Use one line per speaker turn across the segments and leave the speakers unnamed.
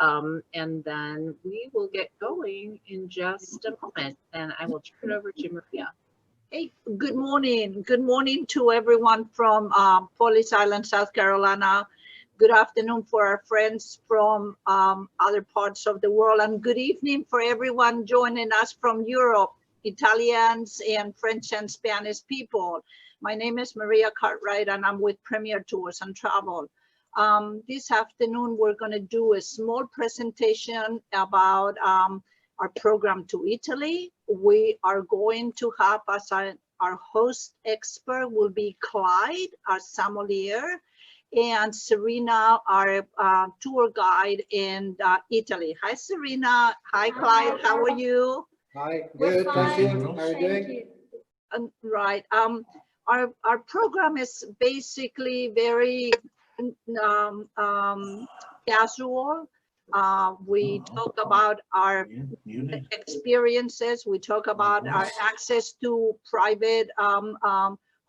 And then we will get going in just a moment, and I will turn it over to Maria.
Hey, good morning. Good morning to everyone from Police Island, South Carolina. Good afternoon for our friends from other parts of the world, and good evening for everyone joining us from Europe, Italians and French and Spanish people. My name is Maria Cartwright, and I'm with Premier Tours and Travel. This afternoon, we're going to do a small presentation about our program to Italy. We are going to have as our host expert will be Clyde, our sommelier, and Serena, our tour guide in Italy. Hi, Serena. Hi, Clyde. How are you?
Hi, good. Thank you. How are you doing?
Right. Our program is basically very casual. We talk about our experiences. We talk about our access to private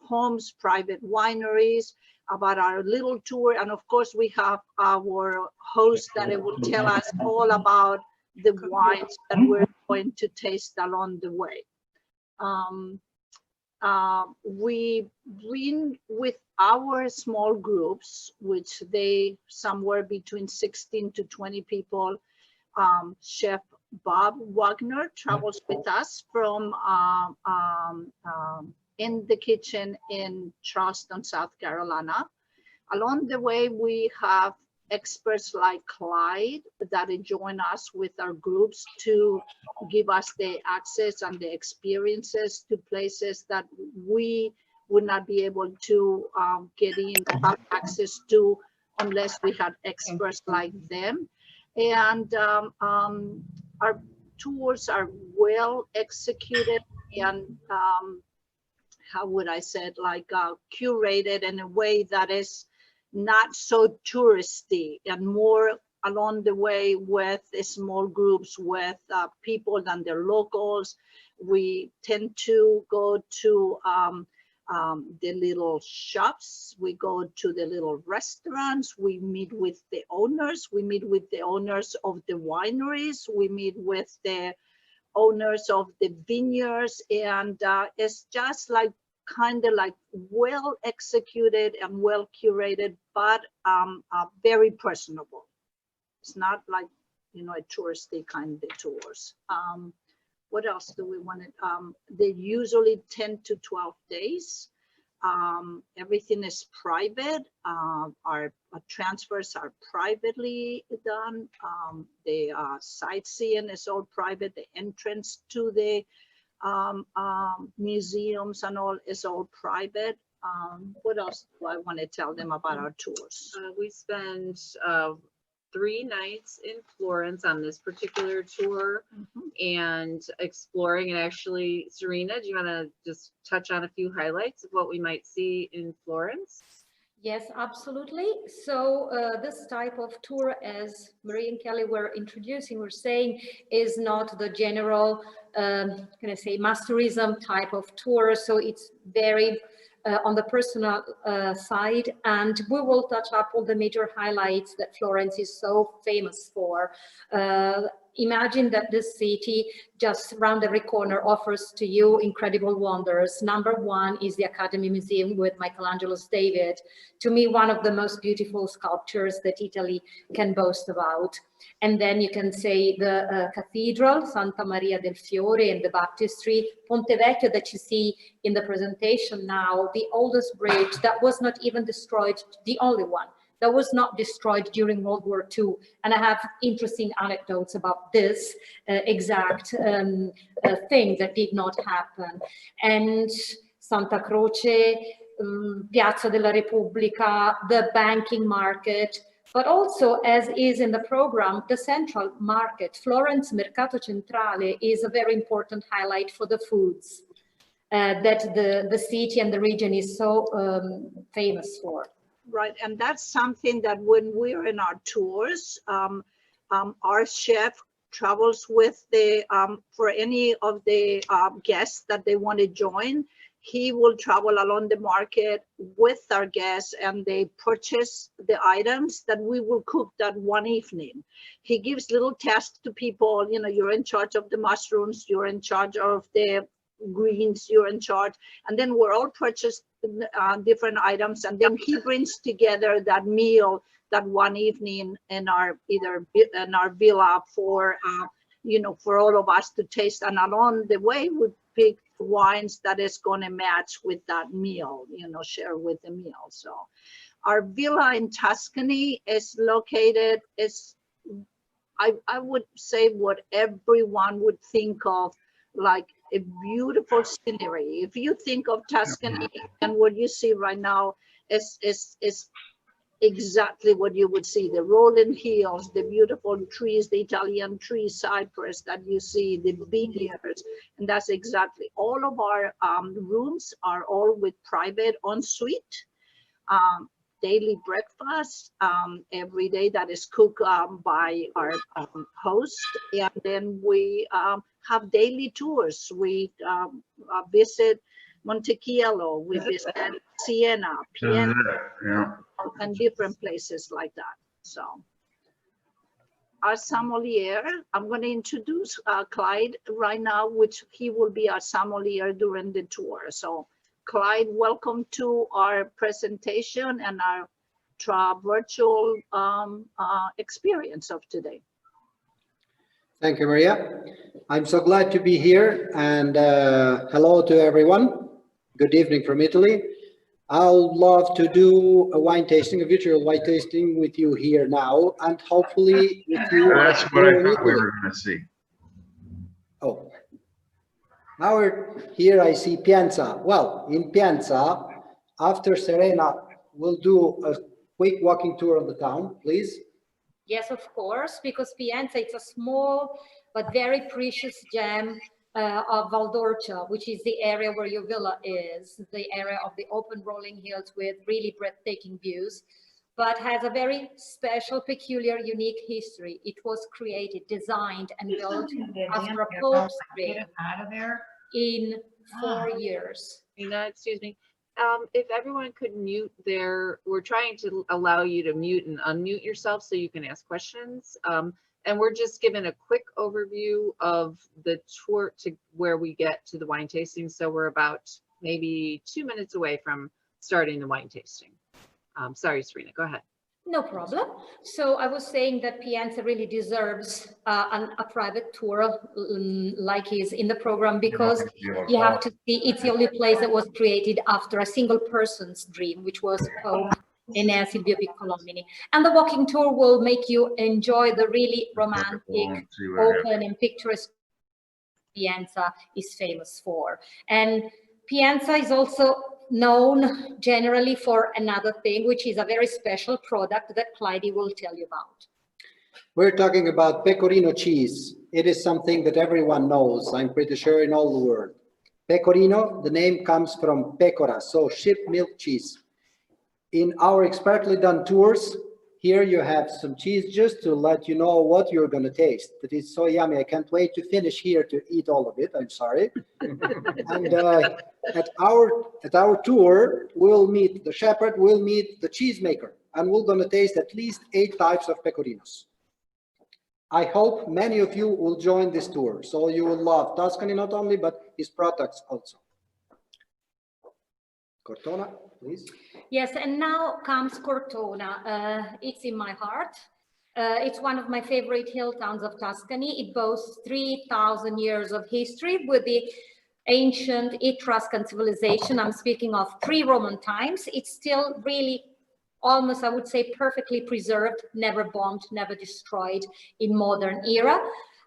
homes, private wineries, about our little tour. And of course, we have our host that will tell us all about the wines that we're going to taste along the way. We bring with our small groups, which they somewhere between 16 to 20 people. Chef Bob Wagner travels with us from in the kitchen in Charleston, South Carolina. Along the way, we have experts like Clyde that join us with our groups to give us the access and the experiences to places that we would not be able to get in, have access to, unless we had experts like them. And our tours are well executed and how would I say it, like curated in a way that is not so touristy and more along the way with small groups with people than their locals. We tend to go to the little shops, we go to the little restaurants, we meet with the owners, we meet with the owners of the wineries, we meet with the owners of the vineyards, and it's just like kind of like well executed and well curated, but very personable. It's not like, you know, a touristy kind of tours. What else do we want to, they usually 10 to 12 days. Everything is private. Our transfers are privately done. The sightseeing is all private. The entrance to the museums and all is all private. What else do I want to tell them about our tours?
We spend 3 nights in Florence on this particular tour, and exploring. And actually, Serena, do you want to just touch on a few highlights of what we might see in Florence?
Yes, absolutely. So this type of tour, as Marie and Kelly were introducing, were saying, is not the general, can I say, mass tourism type of tour. So it's very on the personal side, and we will touch up all the major highlights that Florence is so famous for. Imagine that this city just around every corner offers to you incredible wonders. Number one is the Academy Museum with Michelangelo's David. To me, one of the most beautiful sculptures that Italy can boast about. And then you can say the cathedral, Santa Maria del Fiore, and the baptistry, Ponte Vecchio that you see in the presentation now, the oldest bridge that was not even destroyed, the only one that was not destroyed during World War II. And I have interesting anecdotes about this exact thing that did not happen. And Santa Croce, Piazza della Repubblica, the banking market, but also, as is in the program, the central market. Florence Mercato Centrale is a very important highlight for the foods that the city and the region is so famous for.
Right, and that's something that when we're in our tours, our chef travels with the, for any of the guests that they want to join, he will travel along the market with our guests, and they purchase the items that we will cook that one evening. He gives little tasks to people, you know, you're in charge of the mushrooms, you're in charge of the greens, you're in charge, and then we're all purchased different items, and then he brings together that meal that one evening in our villa for you know, for all of us to taste, and along the way we pick wines that is going to match with that meal, you know, share with the meal. So our villa in Tuscany is located, I would say what everyone would think of, like a beautiful scenery. If you think of Tuscany and what you see right now is exactly what you would see: the rolling hills, the beautiful trees, the Italian tree cypress that you see, the vineyards, and that's exactly. All of our rooms are all with private ensuite, daily breakfast every day that is cooked by our host, and then we have daily tours. We visit Montechiello, we visit Siena, Piena, and different places like that. So our sommelier, I'm going to introduce Clyde right now, which he will be our sommelier during the tour. So Clyde, welcome to our presentation and our virtual experience of today.
Thank you, Maria. I'm so glad to be here, and hello to everyone. Good evening from Italy. I'll love to do a wine tasting, a virtual wine tasting with you here now, and hopefully with you.
That's what I thought we were going to see.
Oh, now here I see Pienza. Well, in Pienza, after Serena, we'll do a quick walking tour of the town, please.
Yes, of course, because Pienza, it's a small but very precious gem of Valdorcia, which is the area where your villa is, the area of the open rolling hills with really breathtaking views, but has a very special, peculiar, unique history. It was created, designed, and built after a Pope's reign in 4 years.
Excuse me. If everyone could mute we're trying to allow you to mute and unmute yourself so you can ask questions. And we're just giving a quick overview of the tour to where we get to the wine tasting. So we're about maybe 2 minutes away from starting the wine tasting. Sorry, Serena, go ahead.
No problem. So I was saying that Pienza really deserves a private tour like is in the program, because you have to see it's the only place that was created after a single person's dream, which was Pope Silvio Piccolomini. And the walking tour will make you enjoy the really romantic, open and picturesque Pienza is famous for. And Pienza is also known generally for another thing, which is a very special product that Klajdi will tell you about.
We're talking about pecorino cheese. It is something that everyone knows, I'm pretty sure, in all the world. Pecorino, the name comes from pecora, so sheep milk cheese. In our expertly done tours, here you have some cheese just to let you know what you're going to taste. That is so yummy. I can't wait to finish here to eat all of it. I'm sorry. And at our tour, we'll meet the shepherd, we'll meet the cheesemaker, and we're going to taste at least 8 types of pecorinos. I hope many of you will join this tour, so you will love Tuscany not only, but his products also. Cortona, please.
Yes, and now comes Cortona. It's in my heart. It's one of my favorite hill towns of Tuscany. It boasts 3,000 years of history with the ancient Etruscan civilization. I'm speaking of pre-Roman times. It's still really almost, I would say, perfectly preserved, never bombed, never destroyed in modern era.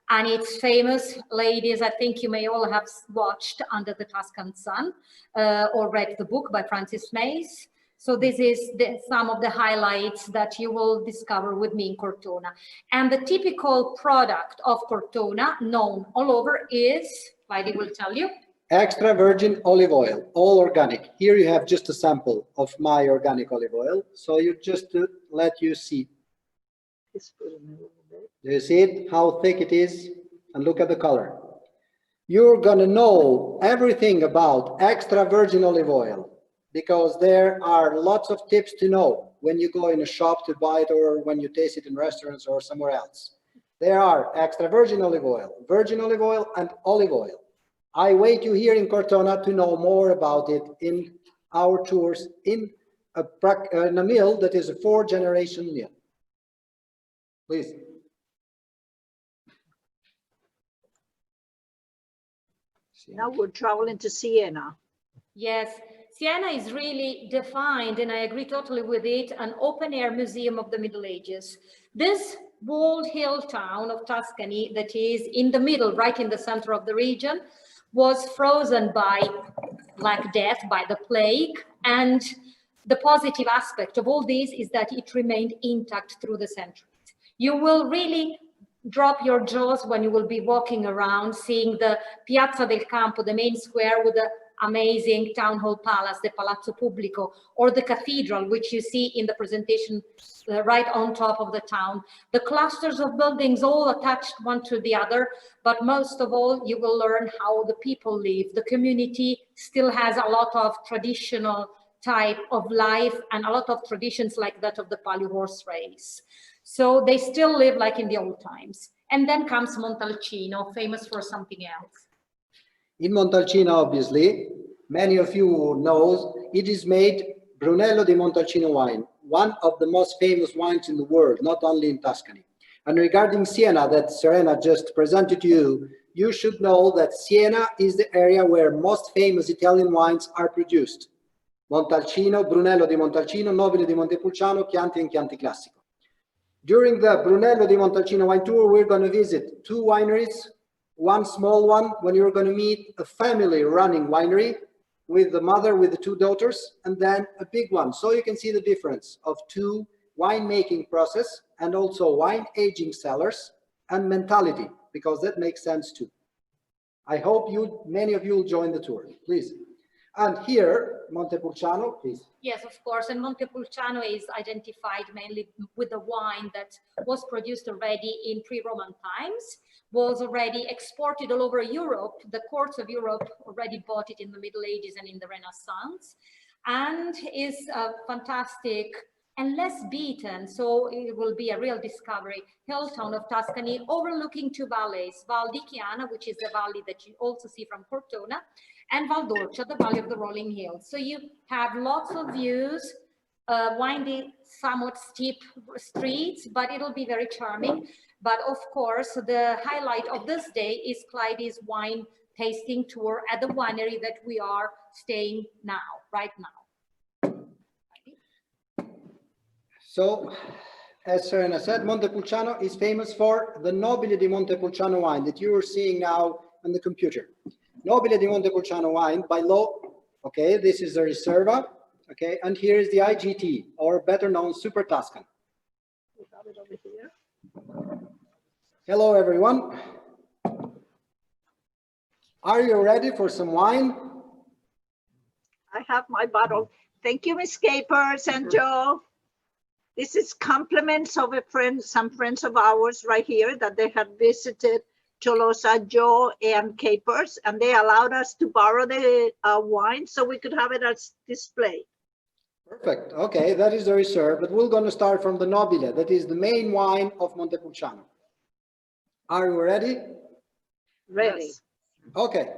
And it's famous, ladies, I think you may all have watched Under the Tuscan Sun or read the book by Francis Mays. So this is some of the highlights that you will discover with me in Cortona. And the typical product of Cortona, known all over, is, Klajdi will tell you.
Extra virgin olive oil, all organic. Here you have just a sample of my organic olive oil. So you just let you see. Do you see it? How thick it is? And look at the color. you're gonna know everything about extra virgin olive oil, because there are lots of tips to know when you go in a shop to buy it or when you taste it in restaurants or somewhere else. There are extra virgin olive oil, and olive oil. I wait you here in Cortona to know more about it in our tours in a mill that is a 4-generation mill. Please.
Now we're traveling to Siena.
Yes, Siena is really defined, and I agree totally with it, an open-air museum of the Middle Ages. This walled hill town of Tuscany that is in the middle, right in the center of the region, was frozen by Black Death, by the plague, and the positive aspect of all this is that it remained intact through the centuries. You will really drop your jaws when you will be walking around, seeing the Piazza del Campo, the main square with the amazing town hall palace, the Palazzo Pubblico, or the cathedral, which you see in the presentation right on top of the town. The clusters of buildings all attached one to the other, but most of all, you will learn how the people live. The community still has a lot of traditional type of life and a lot of traditions like that of the Palio horse race. So they still live like in the old times. And then comes Montalcino, famous for something else.
In Montalcino, obviously, many of you know, it is made Brunello di Montalcino wine, one of the most famous wines in the world, not only in Tuscany. And regarding Siena, that Serena just presented to you, you should know that Siena is the area where most famous Italian wines are produced. Montalcino, Brunello di Montalcino, Nobile di Montepulciano, Chianti, and Chianti Classico. During the Brunello di Montalcino wine tour, we're going to visit 2 wineries, one small one when you're going to meet a family running winery with the mother with the 2 daughters, and then a big one. So you can see the difference of 2 winemaking process and also wine aging cellars and mentality, because that makes sense too. I hope many of you will join the tour, please. And here, Montepulciano, please.
Yes, of course. And Montepulciano is identified mainly with the wine that was produced already in pre-Roman times, was already exported all over Europe. The courts of Europe already bought it in the Middle Ages and in the Renaissance, and is a fantastic and less beaten, so it will be a real discovery, hill town of Tuscany, overlooking 2 valleys, Val di Chiana, which is the valley that you also see from Cortona, and Val d'Orcia, the valley of the rolling hills. So you have lots of views, windy, somewhat steep streets, but it'll be very charming. But of course, the highlight of this day is Klajdi's wine tasting tour at the winery that we are staying now, right now.
So, as Serena said, Montepulciano is famous for the Nobile di Montepulciano wine that you are seeing now on the computer. Nobile di Montepulciano wine by law, okay, this is the Riserva, okay, and here is the IGT, or better known Super Tuscan.
We have it over here.
Hello, everyone. Are you ready for some wine?
I have my bottle. Thank you, Miss Capers and Joe. This is compliments of some friends of ours right here that they had visited Tolosa, Joe and Capers, and they allowed us to borrow the wine so we could have it as display.
Perfect. Okay, that is the Reserve, but we're going to start from the Nobile. That is the main wine of Montepulciano. Are you ready?
Ready.
Yes. Okay.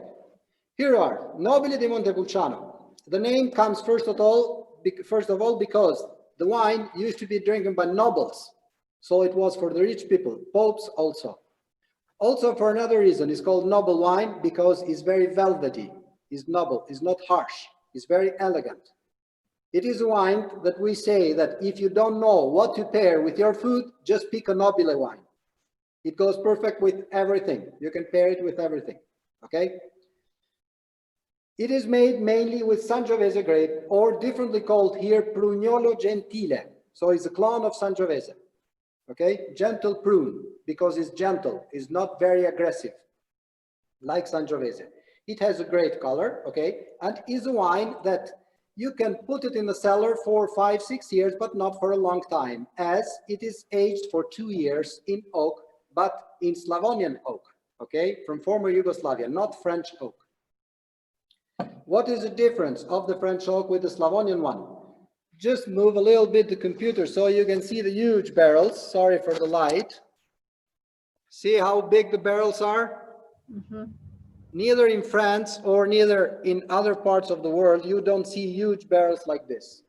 Here you are, Nobile di Montepulciano. The name comes first of all because the wine used to be drinking by nobles, so it was for the rich people, popes also. Also for another reason, it's called noble wine because it's very velvety, it's noble, it's not harsh, it's very elegant. It is a wine that we say that if you don't know what to pair with your food, just pick a Nobile wine. It goes perfect with everything. You can pair it with everything, okay? It is made mainly with Sangiovese grape, or differently called here Prugnolo Gentile. So it's a clone of Sangiovese, okay? Gentle prune, because it's gentle, it's not very aggressive, like Sangiovese. It has a great color, okay? And is a wine that you can put it in the cellar for 5, 6 years, but not for a long time, as it is aged for 2 years in oak, but in Slavonian oak, okay, from former Yugoslavia, not French oak. What is the difference of the French oak with the Slavonian one? Just move a little bit the computer so you can see the huge barrels. Sorry for the light. See how big the barrels are? Neither in France or neither in other parts of the world, you don't see huge barrels like this.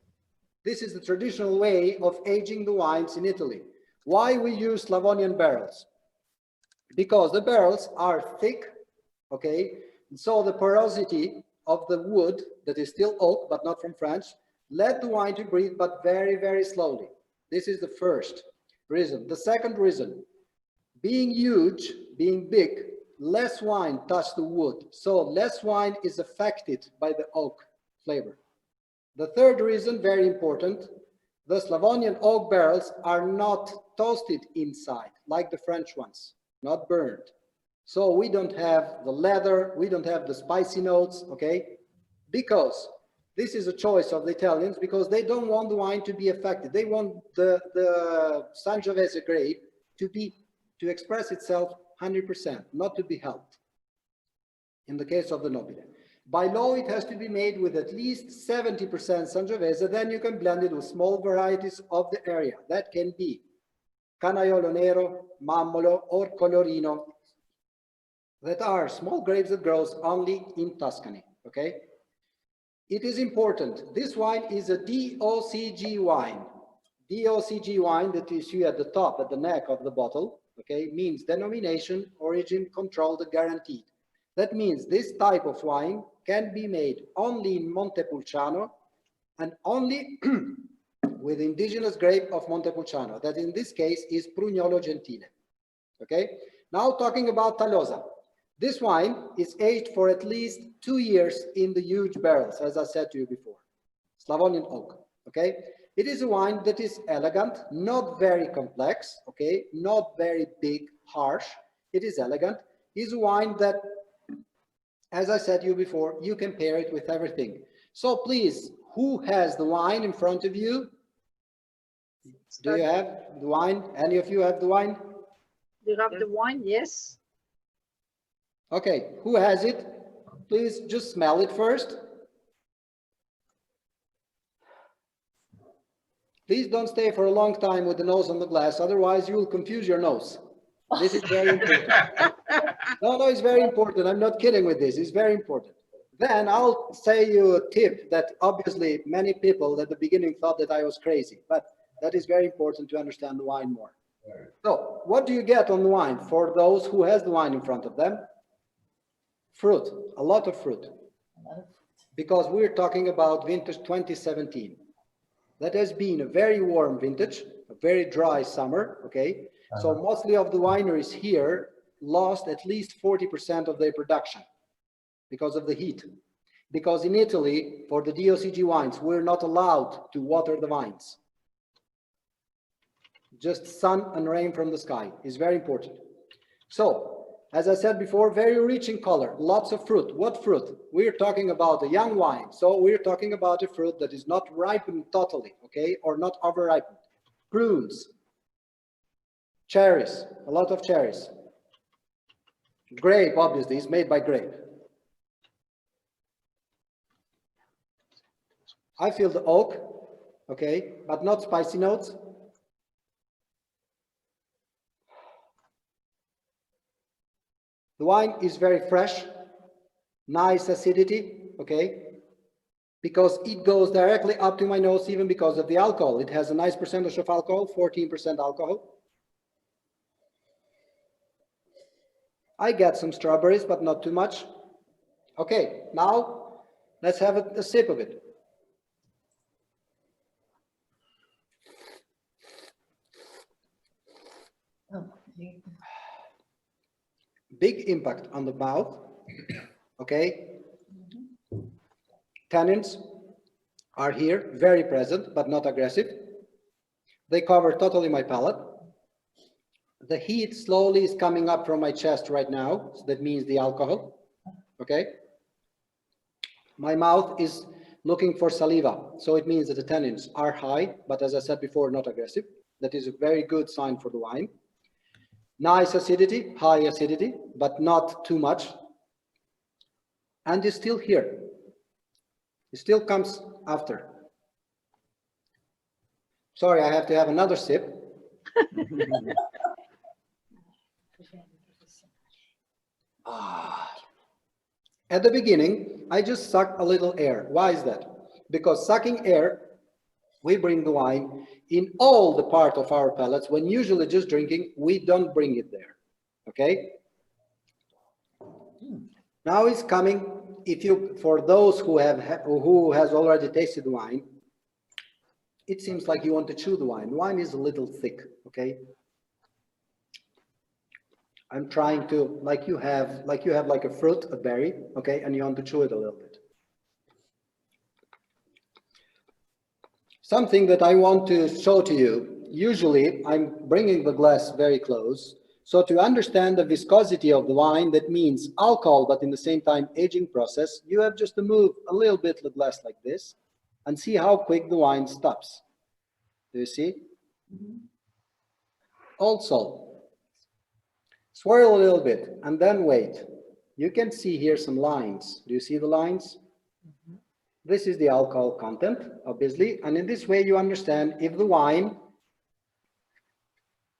This is the traditional way of aging the wines in Italy. Why we use Slavonian barrels? Because the barrels are thick, okay? And so the porosity of the wood that is still oak, but not from France, let the wine to breathe, but very, very slowly. This is the first reason. The second reason, being huge, being big, less wine touches the wood, so less wine is affected by the oak flavor. The third reason, very important, the Slavonian oak barrels are not toasted inside like the French ones, not burned. So we don't have the leather, we don't have the spicy notes, okay? Because this is a choice of the Italians, because they don't want the wine to be affected. They want the Sangiovese grape to express itself 100%, not to be helped. In the case of the Nobile. By law, it has to be made with at least 70% Sangiovese, then you can blend it with small varieties of the area. That can be Canaiolo Nero, Mammolo, or Colorino, that are small grapes that grows only in Tuscany, okay? It is important. This wine is a DOCG wine. DOCG wine that you see at the top, at the neck of the bottle, okay, means denomination, origin, controlled, guaranteed. That means this type of wine can be made only in Montepulciano and only with indigenous grape of Montepulciano, that in this case is Prugnolo Gentile, okay? Now talking about Talosa. This wine is aged for at least 2 years in the huge barrels, as I said to you before. Slavonian oak, okay? It is a wine that is elegant, not very complex, okay? Not very big, harsh. It is elegant. It's a wine that, as I said to you before, you can pair it with everything. So please, who has the wine in front of you? Do you have the wine? Any of you have the wine?
Do you have the wine? Yes.
Okay, who has it? Please just smell it first. Please don't stay for a long time with the nose on the glass, otherwise you will confuse your nose. This is very important. No, it's very important. I'm not kidding with this. It's very important. Then I'll say you a tip that obviously many people at the beginning thought that I was crazy, but that is very important to understand the wine more. So what do you get on the wine for those who has the wine in front of them? Fruit, a lot of fruit, because we're talking about vintage 2017. That has been a very warm vintage, a very dry summer, okay? So mostly of the wineries here lost at least 40% of their production because of the heat. Because in Italy, for the DOCG wines, we're not allowed to water the vines. Just sun and rain from the sky is very important. So, as I said before, very rich in color, lots of fruit. What fruit? We're talking about a young wine. So we're talking about a fruit that is not ripened totally, okay? Or not over-ripened. Prunes, cherries, a lot of cherries. Grape, obviously, is made by grape. I feel the oak, okay, but not spicy notes. The wine is very fresh, nice acidity, okay, because it goes directly up to my nose even because of the alcohol. It has a nice percentage of alcohol, 14% alcohol. I get some strawberries, but not too much. Okay, now let's have a sip of it. Big impact on the mouth, okay? Tannins are here, very present, but not aggressive. They cover totally my palate. The heat slowly is coming up from my chest right now, so that means the alcohol, okay? My mouth is looking for saliva, so it means that the tannins are high, but as I said before, not aggressive. That is a very good sign for the wine. Nice acidity, high acidity, but not too much. And it's still here. It still comes after. Sorry, I have to have another sip. At the beginning, I just suck a little air. Why is that? Because sucking air, we bring the wine in all the part of our palates. When usually just drinking, we don't bring it there. Okay? Now it's coming. If you, for those who has already tasted wine, it seems like you want to chew the wine. Wine is a little thick. Okay? I'm trying to, like you have like a fruit, a berry, okay, and you want to chew it a little bit. Something that I want to show to you, usually I'm bringing the glass very close. So to understand the viscosity of the wine, that means alcohol, but in the same time aging process, you have just to move a little bit the glass like this and see how quick the wine stops. Do you see? Also, swirl a little bit and then wait. You can see here some lines. Do you see the lines? This is the alcohol content, obviously. And in this way, you understand if the wine,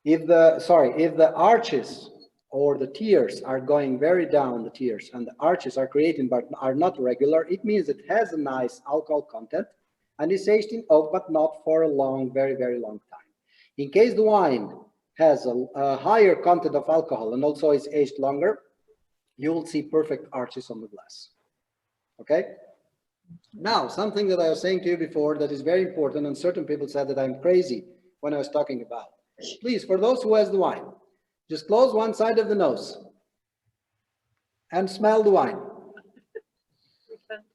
if the arches or the tears are going very down, the tears, and the arches are created but are not regular, it means it has a nice alcohol content and is aged in oak, but not for a long, very, very long time. In case the wine has a higher content of alcohol and also is aged longer, you will see perfect arches on the glass. Okay? Now, something that I was saying to you before that is very important, and certain people said that I'm crazy when I was talking about. Please, for those who has the wine, just close one side of the nose and smell the wine.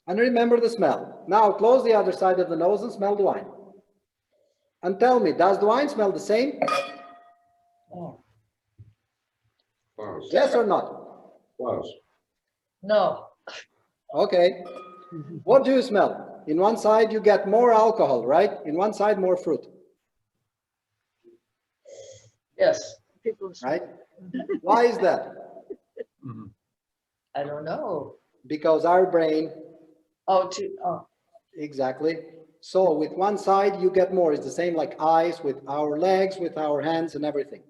And remember the smell. Now close the other side of the nose and smell the wine. And tell me, does the wine smell the same?
Close.
Yes or not?
Close.
No.
Okay. What do you smell? In one side you get more alcohol, right? In one side more fruit,
Yes,
right? Why is that?
I don't know.
Because our brain,
Oh,
exactly. So with one side you get more. It's the same like eyes, with our legs, with our hands and everything.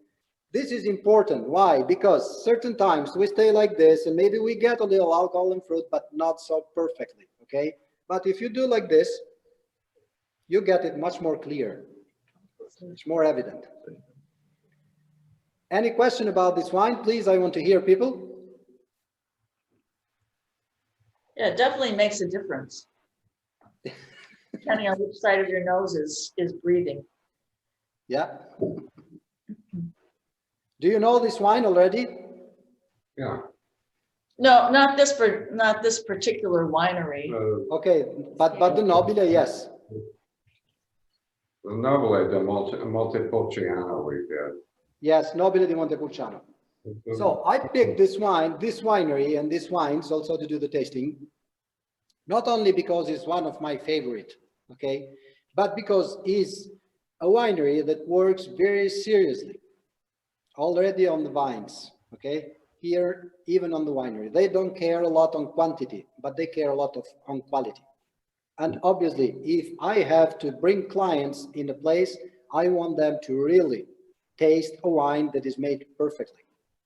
This is important. Why? Because certain times we stay like this and maybe we get a little alcohol and fruit, but not so perfectly, okay? But if you do like this, you get it much more clear. It's more evident. Any question about this wine, please? I want to hear people.
yeah, it definitely makes a difference. Depending on which side of your nose is breathing.
Yeah. Do you know this wine already?
Yeah.
No, not this particular winery.
Okay, but the Nobile, yes.
The Nobile de Montepulciano we did.
Yes, Nobile di Montepulciano. So I picked this wine, this winery and this wines also to do the tasting, not only because it's one of my favorite, okay, but because it's a winery that works very seriously already on the vines, okay, here even on the winery. They don't care a lot on quantity, but they care a lot on quality. And obviously, if I have to bring clients in a place, I want them to really taste a wine that is made perfectly,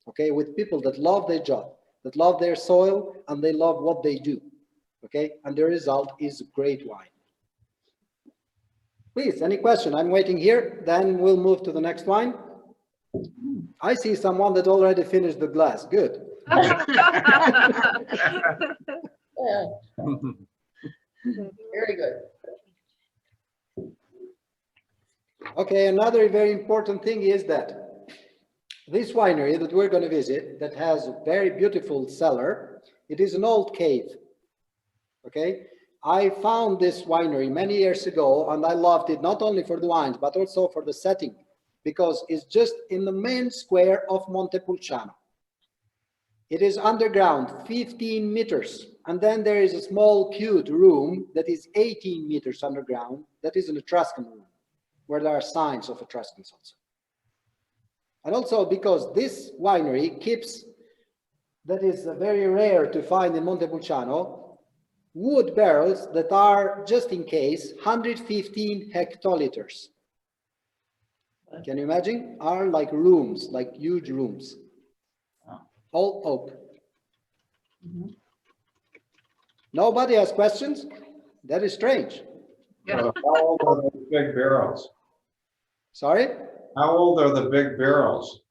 okay, with people that love their job, that love their soil, and they love what they do, okay, and the result is great wine. Please, any question? I'm waiting here, then we'll move to the next wine. I see someone that already finished the glass. Good.
Yeah, very good.
Okay, another very important thing is that this winery that we're going to visit, that has a very beautiful cellar, it is an old cave. Okay, I found this winery many years ago and I loved it not only for the wines but also for the setting, because it's just in the main square of Montepulciano. It is underground, 15 meters, and then there is a small cute room that is 18 meters underground, that is an Etruscan room, where there are signs of Etruscans also. And also because this winery keeps, that is very rare to find in Montepulciano, wood barrels that are, just in case, 115 hectoliters. Can you imagine? Are like rooms, like huge rooms. All oak.
Mhm.
Nobody has questions? That is strange.
Yeah.
How old are those big barrels?
Sorry?
How old are the big barrels?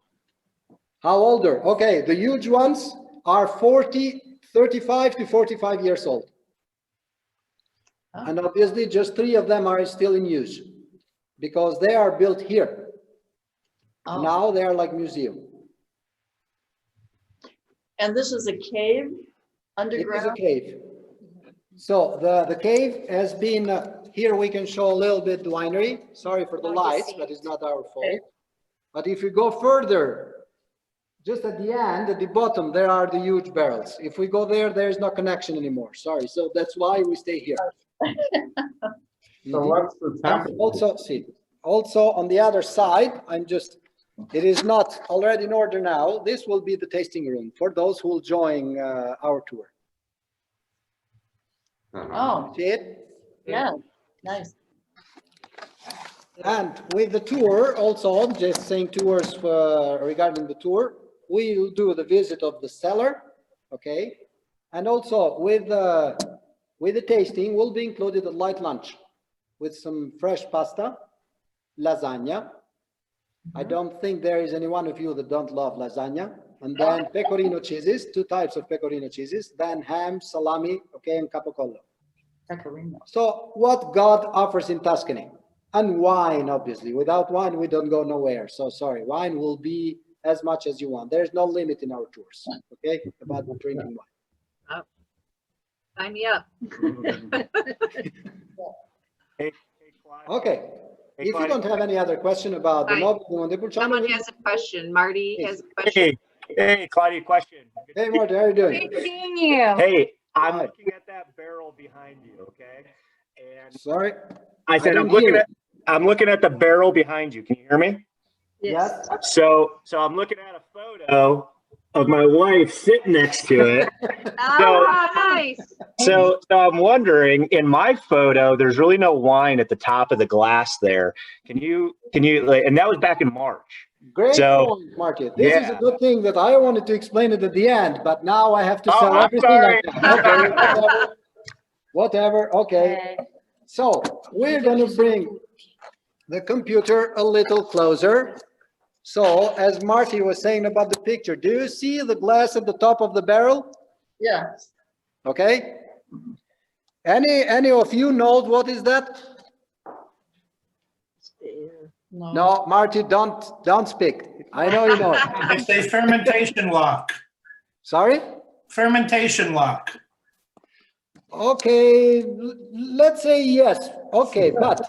How older? Okay, the huge ones are 35 to 45 years old.
Oh.
And obviously just 3 of them are still in use because they are built here.
Oh.
Now they are like museum.
And this is a cave
It is a
underground?
cave. So the cave has been, here we can show a little bit the winery. Sorry for the lights, but it's not our fault. But if you go further, just at the end, at the bottom, there are the huge barrels. If we go there, there is no connection anymore. Sorry. So that's why we stay here.
So what's the
And
temperature?
also, see, also on the other side, it is not already in order now. This will be the tasting room for those who will join our tour.
Oh,
See it?
yeah, nice.
And with the tour, also, just saying tours regarding the tour, we will do the visit of the cellar, okay? And also with the tasting will be included a light lunch with some fresh pasta, lasagna. I don't think there is any one of you that don't love lasagna. And then pecorino cheeses, 2 types of pecorino cheeses, then ham, salami, okay, and capocollo.
Pecorino.
So what God offers in Tuscany, and wine, obviously. Without wine, we don't go nowhere. So sorry, wine will be as much as you want. There's no limit in our tours, okay, about drinking wine.
Sign me up.
Hey, Klajdi.
Okay,
Hey,
if you
Klajdi.
don't have any other question about the
Hi.
Nobile Montepulciano,
Someone has a question. Marty has a question.
Hey, Klajdi, question.
hey, Marty, how are you doing?
Great seeing you.
Hey, I'm
Hi.
looking at that barrel behind you, okay? And
Sorry,
I said,
didn't hear it.
I'm looking at the barrel behind you. Can you hear me?
Yes.
So I'm looking at a photo of my wife sitting next to it.
Oh, nice.
So I'm wondering, in my photo, there's really no wine at the top of the glass there. Can you, and that was back in March.
Great
So-
point, Marty. This is a
Yeah.
good thing that I wanted to explain it at the end, but now I have to
Oh,
sell
I'm
everything.
sorry.
Okay, whatever, okay. So we're going to bring the computer a little closer. So as Marty was saying about the picture, do you see the glass at the top of the barrel?
Yeah.
Okay. Any of you knows what is that? No, Marty, don't speak. I know you know it.
It's a fermentation lock.
Sorry?
Fermentation lock.
Okay, let's say yes. Okay, but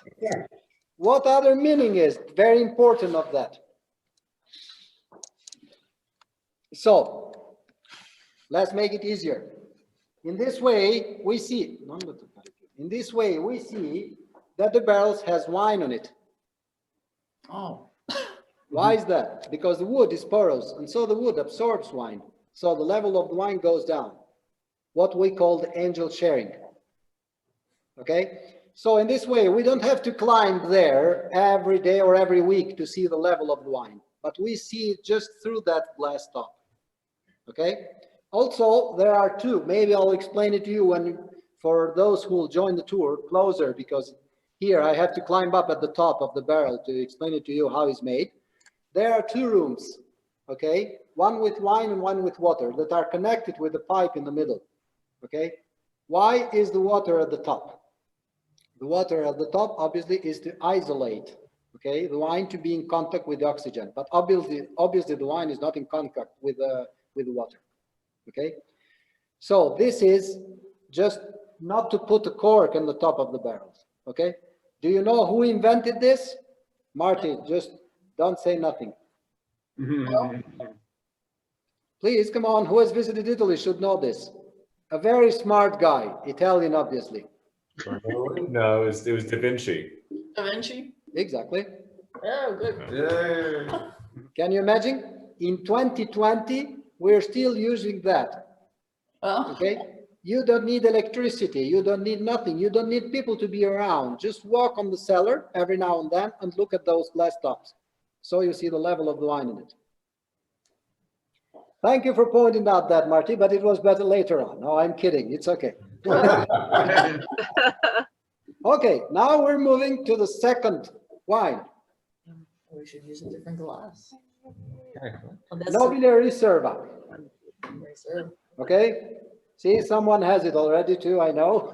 what other meaning is very important of that? So let's make it easier. In this way, we see that the barrels has wine on it.
Oh,
Why is that? Because the wood is porous, and so the wood absorbs wine. So the level of the wine goes down. What we call the angel sharing. Okay? So in this way, we don't have to climb there every day or every week to see the level of the wine, but we see it just through that glass top. Okay? Also, there are 2. Maybe I'll explain it to you for those who will join the tour closer, because here I have to climb up at the top of the barrel to explain it to you how it's made. There are 2 rooms, okay? One with wine and one with water that are connected with a pipe in the middle, okay? Why is the water at the top? The water at the top obviously is to isolate, okay, the wine to be in contact with the oxygen, but obviously the wine is not in contact with the water, okay? So this is just not to put a cork on the top of the barrels, okay? Do you know who invented this? Marty, just don't say nothing. Please, come on, who has visited Italy should know this. A very smart guy, Italian, obviously.
No, it was Da Vinci.
Da Vinci?
Exactly.
Oh, good.
Yeah.
Can you imagine? In 2020, we're still using that.
Oh,
Okay? You don't need electricity. You don't need nothing. You don't need people to be around. Just walk on the cellar every now and then and look at those glass tops. So you see the level of the wine in it. Thank you for pointing out that, Marty, but it was better later on. No, I'm kidding. It's okay. Okay, now we're moving to the second wine.
we should use a different glass. Oh, that's
Nobile Riserva.
reserve.
Okay? See, someone has it already too, I know.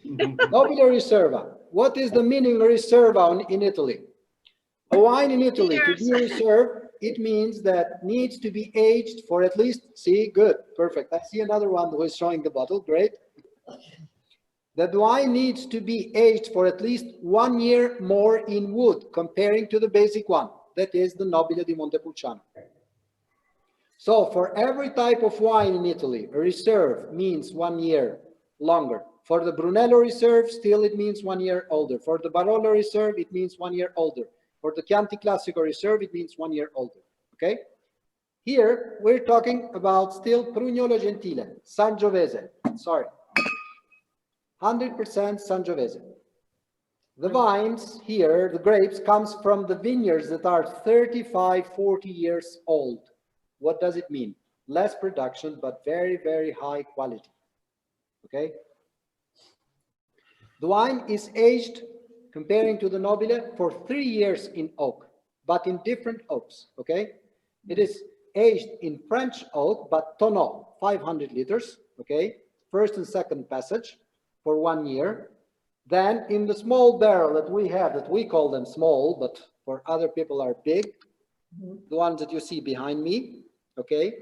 Nobile Riserva. What is the meaning of Riserva in Italy? A wine in Italy, to be reserved, it means that needs to be aged for at least, see, good, perfect. I see another one who is showing the bottle, great. That wine needs to be aged for at least 1 year more in wood, comparing to the basic one, that is the Nobile di Montepulciano. So for every type of wine in Italy, a reserve means 1 year longer. For the Brunello Reserve, still it means 1 year older. For the Barolo Reserve, it means 1 year older. For the Chianti Classico Reserve, it means 1 year older, okay? Here, we're talking about still Prugnolo Gentile, Sangiovese, sorry. 100% Sangiovese. The vines here, the grapes, comes from the vineyards that are 35, 40 years old. What does it mean? Less production, but very, very high quality, okay? The wine is aged, comparing to the Nobile, for 3 years in oak, but in different oaks, okay? It is aged in French oak, but tonneau, 500 liters, okay? First and second passage for 1 year. Then in the small barrel that we have, that we call them small, but for other people are big, the ones that you see behind me, okay?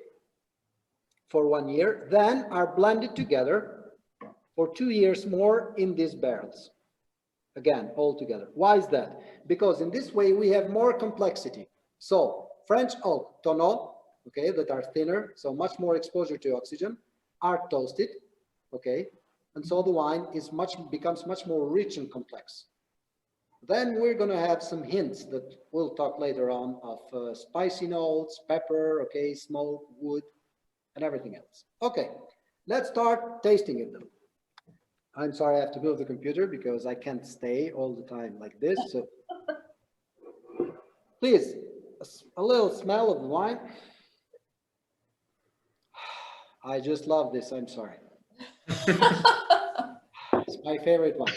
For 1 year, then are blended together for 2 years more in these barrels. Again, all together. Why is that? Because in this way we have more complexity. So French oak, tonneau, okay, that are thinner, so much more exposure to oxygen, are toasted, okay, and so the wine is becomes much more rich and complex. Then we're going to have some hints that we'll talk later on of spicy notes, pepper, okay, smoke, wood, and everything else. Okay, let's start tasting it though. I'm sorry, I have to move the computer because I can't stay all the time like this. So please, a little smell of the wine. I just love this, I'm sorry. It's my favorite one,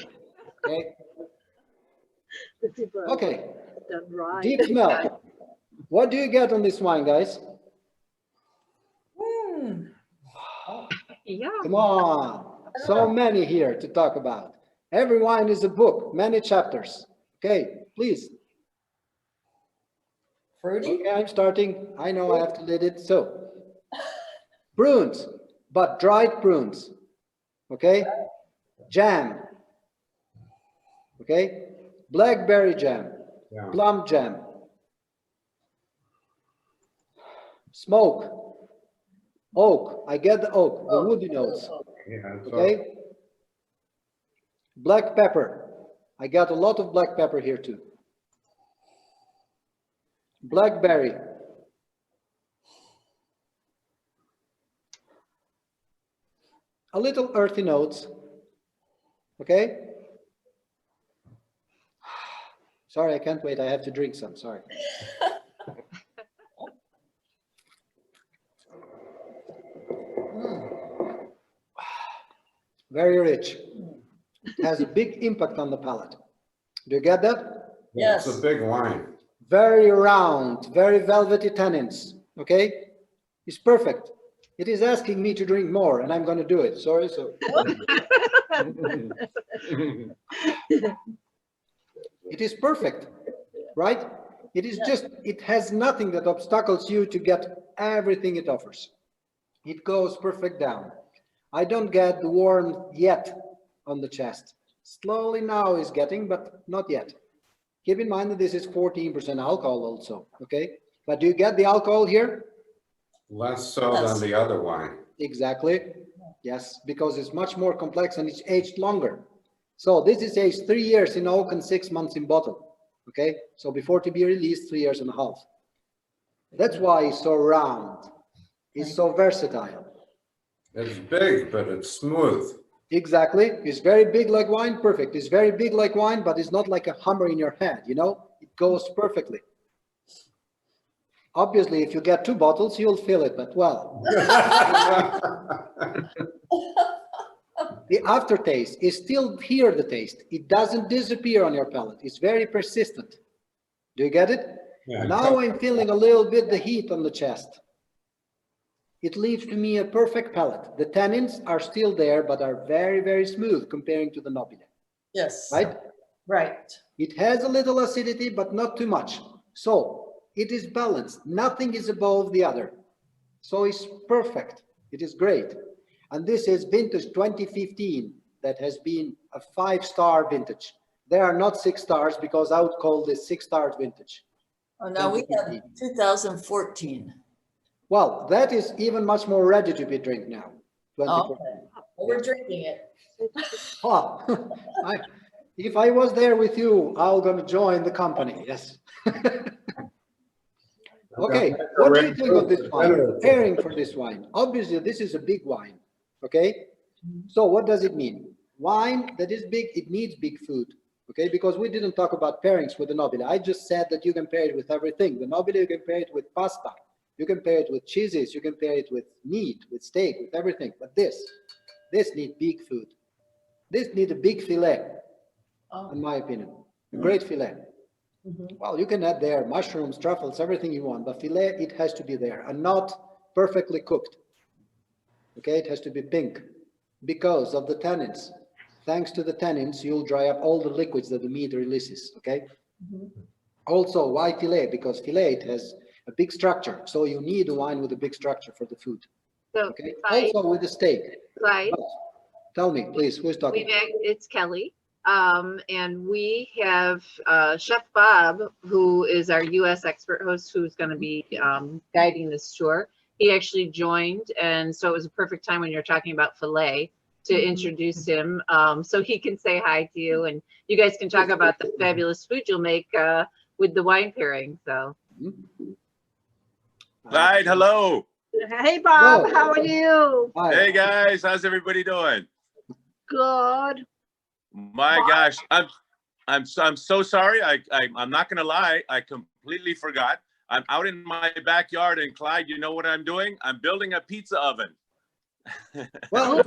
okay? Okay, deep smell. What do you get on this wine, guys?
Yeah.
Come on, so many here to talk about. Every wine is a book, many chapters. Okay, please.
Fruity?
Okay, I'm starting. I know I have to lid it. So, prunes, but dried prunes. Okay, jam. Okay, blackberry jam,
Yeah.
plum jam, smoke, oak. I get the oak, the woody notes.
Yeah, so
Okay, black pepper. I got a lot of black pepper here too. Blackberry. A little earthy notes. Okay. Sorry, I can't wait. I have to drink some. Sorry. Very rich. Has a big impact on the palate. Do you get that?
it's a
Yes.
big wine.
Very round, very velvety tannins. Okay. It's perfect. It is asking me to drink more, and I'm going to do it. Sorry. So it is perfect, right? It is just, it has nothing that obstacles you to get everything it offers. It goes perfect down. I don't get the warmth yet on the chest. Slowly now is getting, but not yet. Keep in mind that this is 14% alcohol also, okay? But do you get the alcohol here?
Less so than the other wine.
Exactly. Yes, because it's much more complex and it's aged longer. So this is aged 3 years in oak and 6 months in bottle. Okay, so before to be released, 3 years and a half. That's why it's so round. It's so versatile.
It's big, but it's smooth.
Exactly. It's very big like wine. Perfect. It's very big like wine, but it's not like a hammer in your head, you know? It goes perfectly. Obviously, if you get 2 bottles, you'll feel it, but well. The aftertaste is still here, the taste. It doesn't disappear on your palate. It's very persistent. Do you get it?
Yeah.
Now I'm feeling a little bit the heat on the chest. It leaves to me a perfect palate. The tannins are still there, but are very, very smooth comparing to the nobile,
Yes.
right?
Right.
It has a little acidity, but not too much. So it is balanced. Nothing is above the other. So it's perfect. It is great. And this is vintage 2015 that has been a 5-star vintage. There are not 6 stars because I would call this 6 stars vintage.
Oh, now we have 2014.
Well, that is even much more ready to be drink now. 2014.
Okay. Well, we're drinking it.
Oh, if I was there with you, I'll gonna join the company. Yes. Okay, what do you think of this wine? Preparing for this wine. Obviously, this is a big wine. Okay, so what does it mean? Wine that is big, it needs big food. Okay, because we didn't talk about pairings with the nobile. I just said that you can pair it with everything. The nobile, you can pair it with pasta. You can pair it with cheeses. You can pair it with meat, with steak, with everything. But this needs big food. This needs a big fillet, in my opinion. A great fillet. Well, you can add there mushrooms, truffles, everything you want. But fillet, it has to be there and not perfectly cooked. Okay, it has to be pink because of the tannins. Thanks to the tannins, you'll dry up all the liquids that the meat releases. Okay. Also, why fillet? Because fillet, it has a big structure. So you need a wine with a big structure for the food.
So,
Okay.
Clyde,
Also with the steak.
Clyde,
But tell me, please, who's talking?
it's Kelly. And we have Chef Bob, who is our U.S. expert host, who's going to be guiding this tour. He actually joined, and so it was a perfect time when you're talking about filet to introduce him, so he can say hi to you, and you guys can talk about the fabulous food you'll make with the wine pairing. So,
Clyde, hello.
Hey, Bob,
Hello.
how are you?
Hi.
Hey guys, how's everybody doing?
Good.
My gosh, I'm so sorry. I'm not gonna lie, I completely forgot. I'm out in my backyard, and Clyde, you know what I'm doing? I'm building a pizza oven.
Well,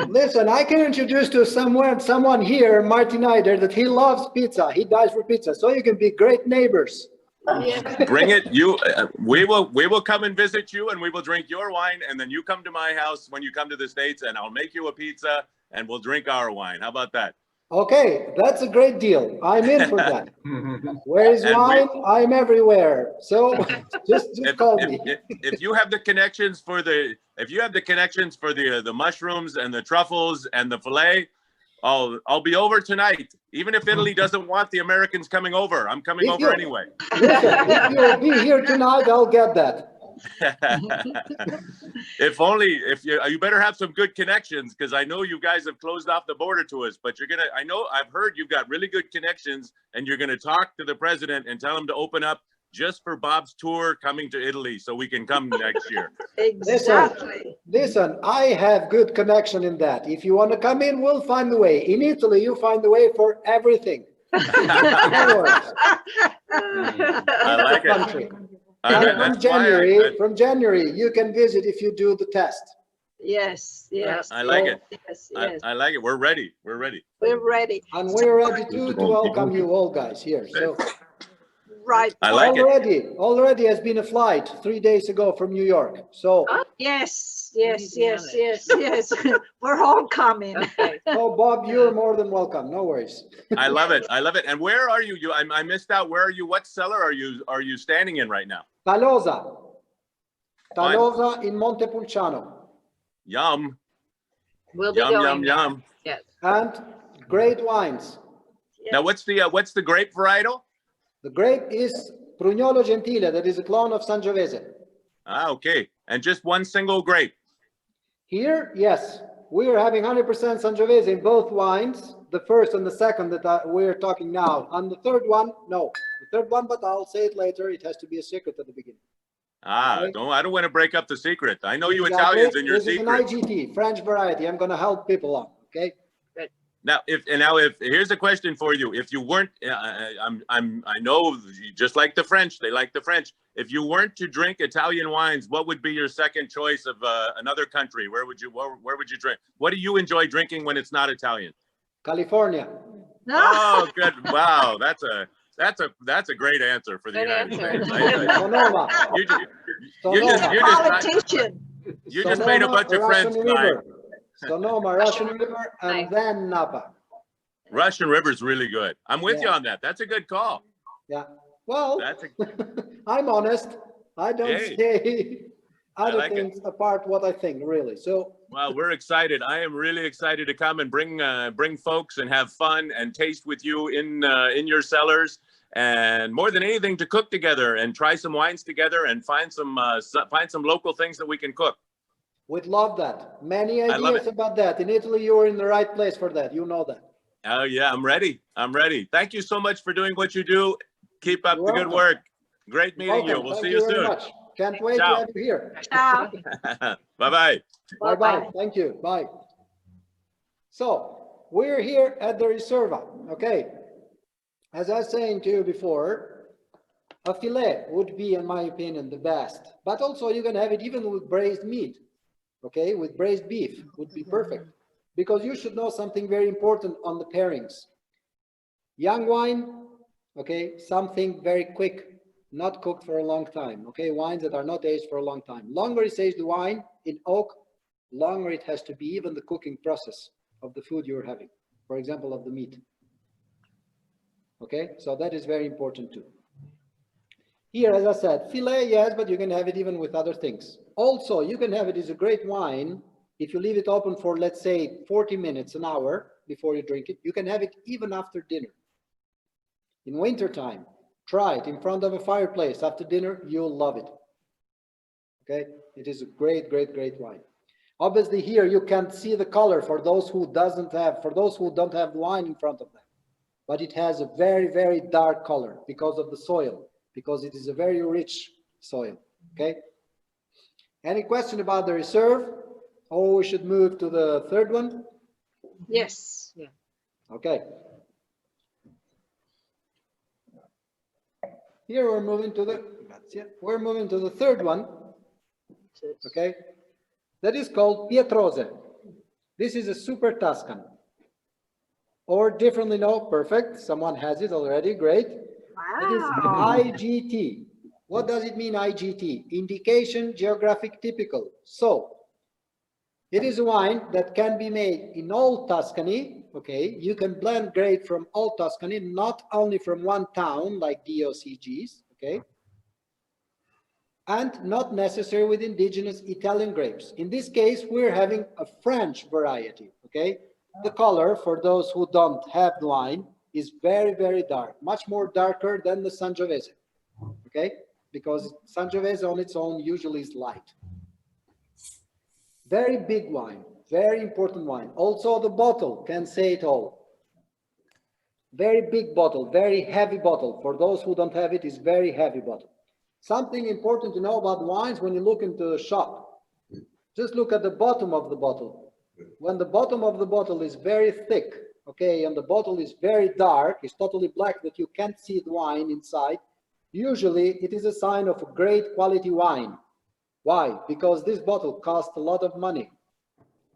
listen, I can introduce to someone here, Martin Eider, that he loves pizza. He dies for pizza, so you can be great neighbors.
Bring it. We will come and visit you, and we will drink your wine, and then you come to my house when you come to the States, and I'll make you a pizza, and we'll drink our wine. How about that?
Okay, that's a great deal. I'm in for that. Where is
And
wine? I'm everywhere. So just call me.
If you have the connections for the mushrooms and the truffles and the filet, I'll be over tonight. Even if Italy doesn't want the Americans coming over, I'm coming over anyway.
Listen, if you'll be here tonight, I'll get that.
You better have some good connections, because I know you guys have closed off the border to us, but I've heard you've got really good connections, and you're gonna talk to the president and tell him to open up just for Bob's tour coming to Italy, so we can come next year.
Exactly.
Listen, I have good connection in that. If you want to come in, we'll find the way. In Italy, you find the way for everything. No worries.
I like it.
Country. From January, you can visit if you do the test.
Yes, yes.
I like it.
Yes, yes.
I like it. We're ready. We're ready.
We're ready.
And we're ready to welcome you all guys here. So
Right.
I like it.
already has been a flight 3 days ago from New York. So
Yes, yes, yes, yes, yes. We're all coming.
okay.
oh, Bob, you're more than welcome. No worries.
I love it. I love it. And where are you? I missed out. Where are you? What cellar are you standing in right now?
Talosa in Montepulciano.
Yum.
We'll be
Yum,
going
yum,
there.
yum.
Yes.
And great wines.
Now, what's the grape varietal?
The grape is Prugnolo Gentile, that is a clone of Sangiovese.
Ah, okay. And just one single grape.
Here, yes, we are having 100% Sangiovese in both wines, the first and the second that we're talking now. On the third one, no. The third one, but I'll say it later. It has to be a secret at the beginning.
Ah,
Okay.
I don't want to break up the secret. I know you
Exactly.
Italians and your
This is an
secrets.
IGT, French variety. I'm going to help people on. Okay.
Now, if here's a question for you. If you weren't, I know just like the French, they like the French. If you weren't to drink Italian wines, what would be your second choice of another country? Where would you drink? What do you enjoy drinking when it's not Italian?
California.
Oh, good. Wow, that's a great answer for the
Good
United
answer.
States.
Sonoma.
You just made a bunch of friends.
Sonoma, Russian River, and
Nice.
then Napa.
Russian River's really good. I'm with
Yeah.
you on that. That's a good call.
Yeah. Well,
That's
I'm honest. I don't
Hey.
say other
like it.
things apart what I think, really. So
Well, we're excited. I am really excited to come and bring folks and have fun and taste with you in your cellars, and more than anything, to cook together and try some wines together and find some local things that we can cook.
we'd love that. Many
I love
ideas about that. In Italy, you're in the right place for that. You know that.
Oh yeah, I'm ready. I'm ready. Thank you so much for doing what you do. Keep up
You're
the good
welcome.
work. Great meeting you.
Welcome.
We'll
Thank
see you
very
soon.
much. Can't wait
Ciao.
to have you here.
Ciao.
Bye-bye.
Bye-bye. Thank you. Bye. So we're here at the Riserva. Okay. As I was saying to you before, a filet would be, in my opinion, the best. But also you can have it even with braised meat. Okay, with braised beef would be perfect. Because you should know something very important on the pairings. Young wine, okay, something very quick, not cooked for a long time. Okay, wines that are not aged for a long time. Longer is aged the wine in oak, longer it has to be, even the cooking process of the food you're having. For example, of the meat. Okay, so that is very important too. Here, as I said, filet, yes, but you can have it even with other things. Also, you can have it as a great wine if you leave it open for, let's say, 40 minutes, an hour before you drink it. You can have it even after dinner. In wintertime, try it in front of a fireplace after dinner. You'll love it. Okay, it is a great, great, great wine. Obviously, here you can't see the color for those who don't have the wine in front of them. But it has a very, very dark color because of the soil, because it is a very rich soil. Okay. Any question about the reserve? Or we should move to the third one?
Yes.
Yeah.
Okay. Here we're moving to the third one. Okay. That is called Pietrose. This is a super Tuscan. Or differently, no, perfect. Someone has it already, great. It is IGT. What does it mean, IGT? Indication Geographic Typical. So, it is a wine that can be made in all Tuscany, okay? You can blend grape from all Tuscany, not only from one town like DOCGs, okay? And not necessary with indigenous Italian grapes. In this case, we're having a French variety, okay? The color, for those who don't have the wine, is very, very dark, much more darker than the Sangiovese, okay? Because Sangiovese on its own usually is light. Very big wine, very important wine. Also the bottle can say it all. Very big bottle, very heavy bottle. For those who don't have it, it's very heavy bottle. Something important to know about wines when you look into the shop. Just look at the bottom of the bottle. When the bottom of the bottle is very thick, okay, and the bottle is very dark, it's totally black that you can't see the wine inside, usually it is a sign of a great quality wine. Why? Because this bottle costs a lot of money,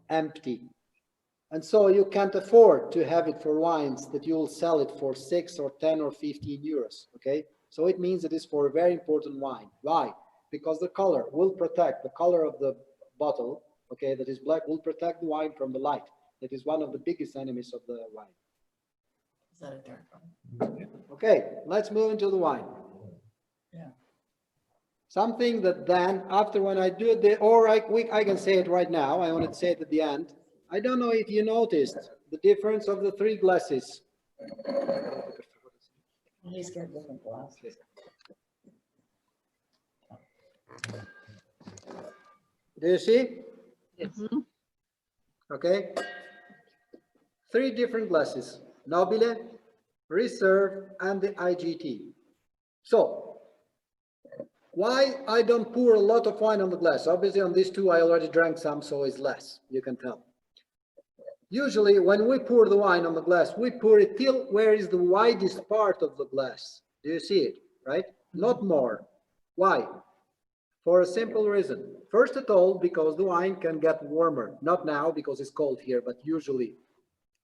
empty. And so you can't afford to have it for wines that you'll sell it for 6 or 10 or 15 euros, okay? So it means it is for a very important wine. Why? Because the color will protect, the color of the bottle, okay, that is black, will protect the wine from the light. That is one of the biggest enemies of the wine.
Is that a dark one?
Okay, let's move into the wine.
Yeah.
Something that then, after when I do it, or I can say it right now, I want to say it at the end. I don't know if you noticed the difference of the 3 glasses.
He's got different glasses.
Do you see?
Yes.
Okay. three different glasses, Nobile, Reserve, and the IGT. So, why I don't pour a lot of wine on the glass? Obviously on these two I already drank some, so it's less, you can tell. Usually when we pour the wine on the glass, we pour it till where is the widest part of the glass. Do you see it, right? Not more. Why? For a simple reason. First of all, because the wine can get warmer. Not now because it's cold here, but usually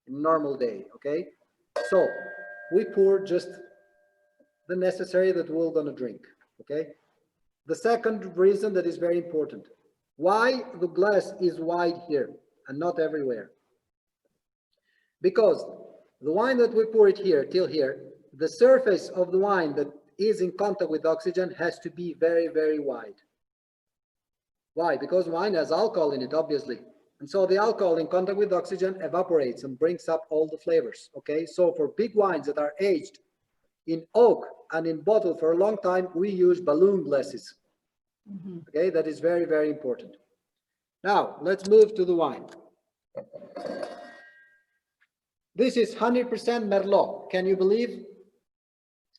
in a normal day, okay? So we pour just the necessary that we're gonna drink, okay? The second reason that is very important. Why the glass is wide here and not everywhere? Because the wine that we pour it here till here, the surface of the wine that is in contact with oxygen has to be very, very wide. Why? Because wine has alcohol in it, obviously. And so the alcohol in contact with oxygen evaporates and brings up all the flavors, okay? So for big wines that are aged in oak and in bottle for a long time, we use balloon glasses. Okay, that is very, very important. Now, let's move to the wine. This is 100% Merlot. Can you believe?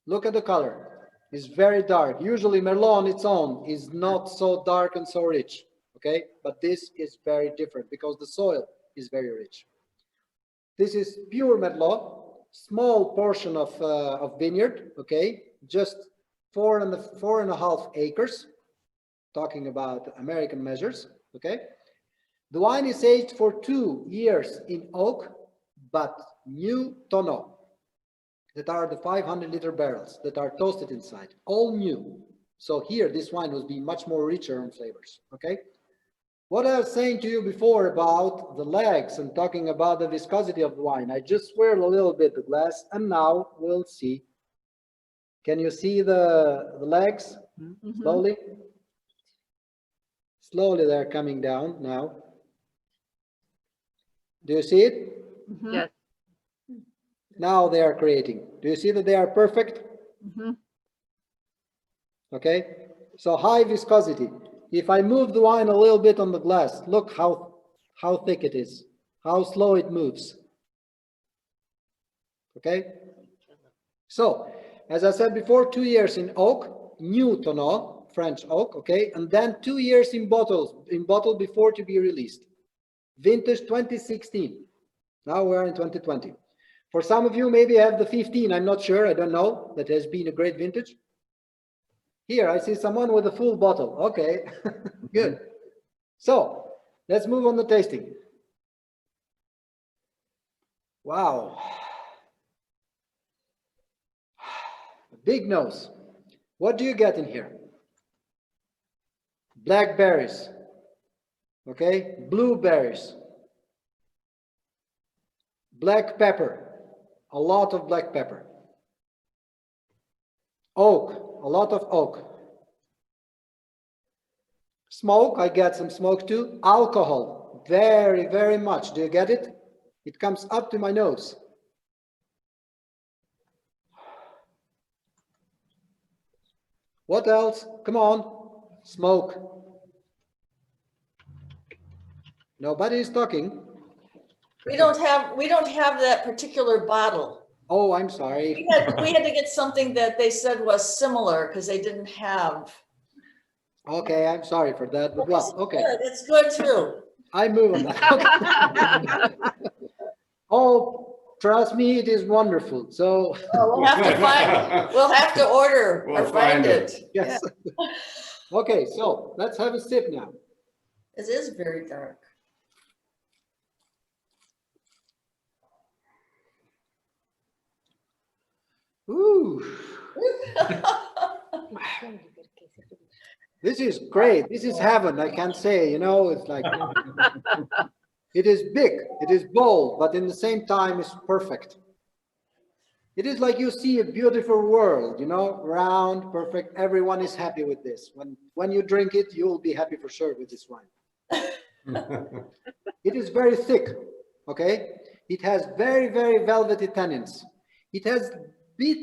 Look at the color. It's very dark. Usually Merlot on its own is not so dark and so rich. Okay, but this is very different because the soil is very rich. This is pure Merlot. Small portion of vineyard, okay, just 4.5 acres, talking about American measures, okay. The wine is aged for 2 years in oak, but new tonneau, that are the 500-liter barrels that are toasted inside, all new. So here, this wine will be much more richer in flavors, okay. What I was saying to you before about the legs and talking about the viscosity of the wine, I just swirled a little bit the glass and now we'll see. Can you see the legs slowly? Slowly they're coming down now. Do you see it?
Yes.
Now they are creating. Do you see that they are perfect? Okay, so high viscosity. If I move the wine a little bit on the glass, look how thick it is, how slow it moves. Okay, so as I said before, 2 years in oak, new tonneau, French oak, okay, and then 2 years in bottle before to be released. Vintage 2016. Now we're in 2020. For some of you, maybe I have the 15. I'm not sure. I don't know. That has been a great vintage. Here, I see someone with a full bottle. Okay, good. So, let's move on to tasting. Wow. Big nose. What do you get in here? Blackberries. Okay, blueberries. Black pepper. A lot of black pepper. Oak. A lot of oak. Smoke, I get some smoke too. Alcohol, very, very much. Do you get it? It comes up to my nose. What else? Come on, smoke. Nobody is talking.
We don't have that particular bottle.
Oh, I'm sorry.
We had to get something that they said was similar because they didn't have.
Okay, I'm sorry for that, but well, okay.
It's good too.
I move on that. Okay. Oh, trust me, it is wonderful. So
We'll have to find. We'll have to order or find it.
yes. Okay, so let's have a sip now.
It is very dark.
Ooh. This is great. This is heaven, I can say, you know, it's like, it is big, it is bold, but in the same time, it's perfect. It is like you see a beautiful world, you know, round, perfect. Everyone is happy with this. When you drink it, you will be happy for sure with this wine. It is very thick, okay? It has very, very velvety tannins. It has